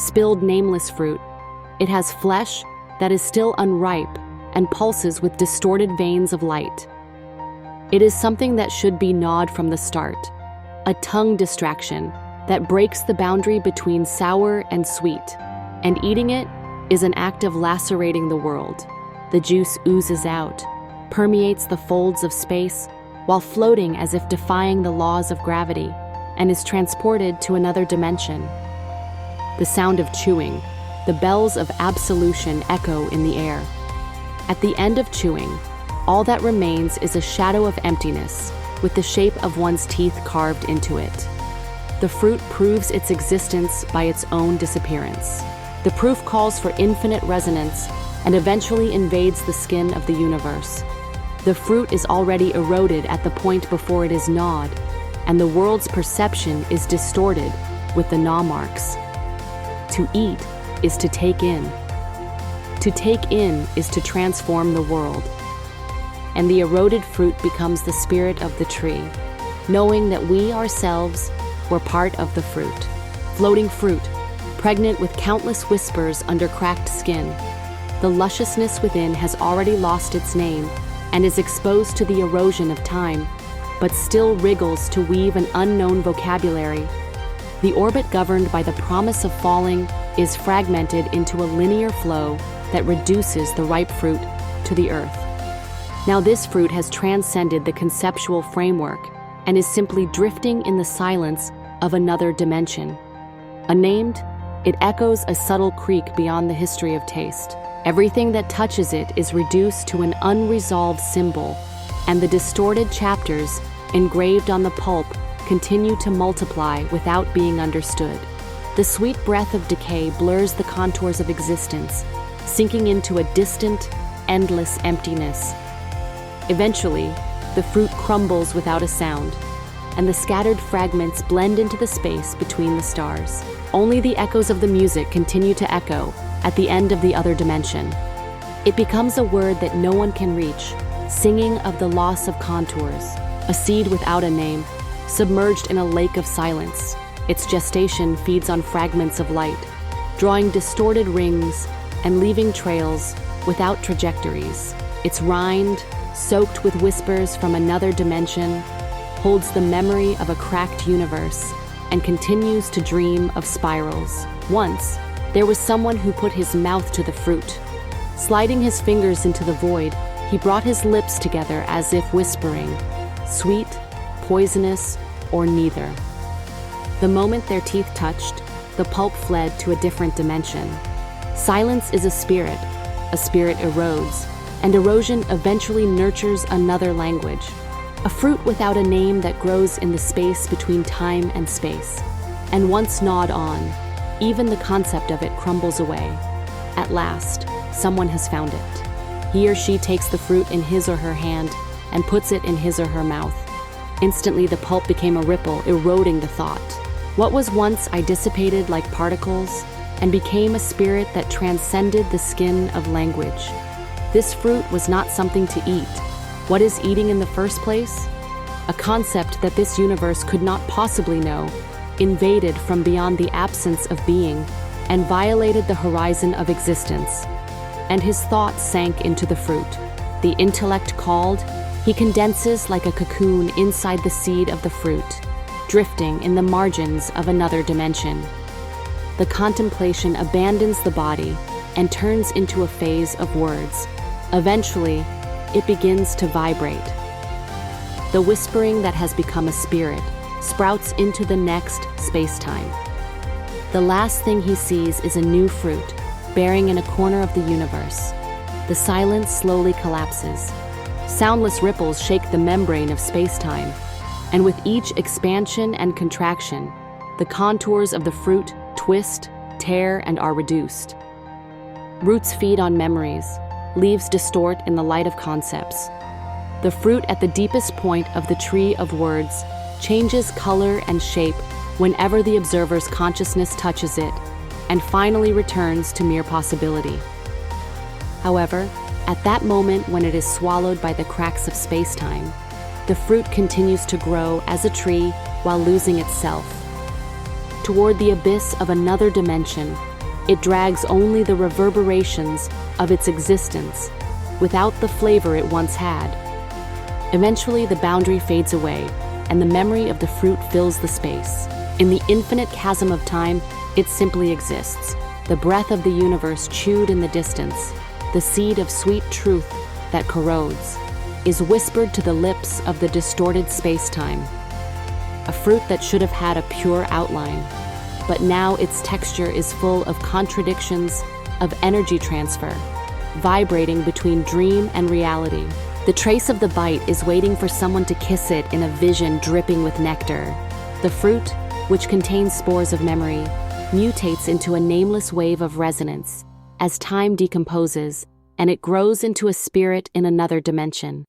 spilled nameless fruit. It has flesh that is still unripe and pulses with distorted veins of light. It is something that should be gnawed from the start, a tongue distraction that breaks the boundary between sour and sweet, and eating it is an act of lacerating the world. The juice oozes out, permeates the folds of space, while floating as if defying the laws of gravity, and is transported to another dimension. The sound of chewing, the bells of absolution echo in the air. At the end of chewing, all that remains is a shadow of emptiness, with the shape of one's teeth carved into it. The fruit proves its existence by its own disappearance. The proof calls for infinite resonance and eventually invades the skin of the universe. The fruit is already eroded at the point before it is gnawed, and the world's perception is distorted with the gnaw marks. To eat is to take in. To take in is to transform the world. And the eroded fruit becomes the spirit of the tree, knowing that we ourselves were part of the fruit. Floating fruit, pregnant with countless whispers under cracked skin. The lusciousness within has already lost its name and is exposed to the erosion of time, but still wriggles to weave an unknown vocabulary. The orbit governed by the promise of falling is fragmented into a linear flow that reduces the ripe fruit to the earth. Now this fruit has transcended the conceptual framework and is simply drifting in the silence of another dimension. Unnamed, it echoes a subtle creak beyond the history of taste. Everything that touches it is reduced to an unresolved symbol, and the distorted chapters engraved on the pulp continue to multiply without being understood. The sweet breath of decay blurs the contours of existence, sinking into a distant, endless emptiness. Eventually, the fruit crumbles without a sound, and the scattered fragments blend into the space between the stars. Only the echoes of the music continue to echo at the end of the other dimension. It becomes a word that no one can reach, singing of the loss of contours, a seed without a name, submerged in a lake of silence. Its gestation feeds on fragments of light, drawing distorted rings and leaving trails without trajectories. Its rind, soaked with whispers from another dimension, holds the memory of a cracked universe and continues to dream of spirals. Once, there was someone who put his mouth to the fruit. Sliding his fingers into the void, he brought his lips together as if whispering, sweet, poisonous, or neither. The moment their teeth touched, the pulp fled to a different dimension. Silence is a spirit erodes, and erosion eventually nurtures another language. A fruit without a name that grows in the space between time and space. And once gnawed on, even the concept of it crumbles away. At last, someone has found it. He or she takes the fruit in his or her hand and puts it in his or her mouth. Instantly, the pulp became a ripple, eroding the thought. What was once I dissipated like particles and became a spirit that transcended the skin of language. This fruit was not something to eat. What is eating in the first place? A concept that this universe could not possibly know, invaded from beyond the absence of being, and violated the horizon of existence. And his thought sank into the fruit. The intellect called, he condenses like a cocoon inside the seed of the fruit, drifting in the margins of another dimension. The contemplation abandons the body and turns into a phase of words. Eventually, it begins to vibrate. The whispering that has become a spirit sprouts into the next space-time. The last thing he sees is a new fruit, bearing in a corner of the universe. The silence slowly collapses. Soundless ripples shake the membrane of space-time, and with each expansion and contraction, the contours of the fruit twist, tear, and are reduced. Roots feed on memories, leaves distort in the light of concepts. The fruit at the deepest point of the tree of words changes color and shape whenever the observer's consciousness touches it, and finally returns to mere possibility. However, at that moment when it is swallowed by the cracks of space-time, the fruit continues to grow as a tree while losing itself. Toward the abyss of another dimension, It drags only the reverberations of its existence, without the flavor it once had. Eventually, the boundary fades away, and the memory of the fruit fills the space. In the infinite chasm of time, it simply exists, the breath of the universe chewed in the distance, the seed of sweet truth that corrodes, is whispered to the lips of the distorted space-time. A fruit that should have had a pure outline, but now its texture is full of contradictions, of energy transfer, vibrating between dream and reality. The trace of the bite is waiting for someone to kiss it in a vision dripping with nectar. The fruit, which contains spores of memory, mutates into a nameless wave of resonance as time decomposes, and it grows into a spirit in another dimension.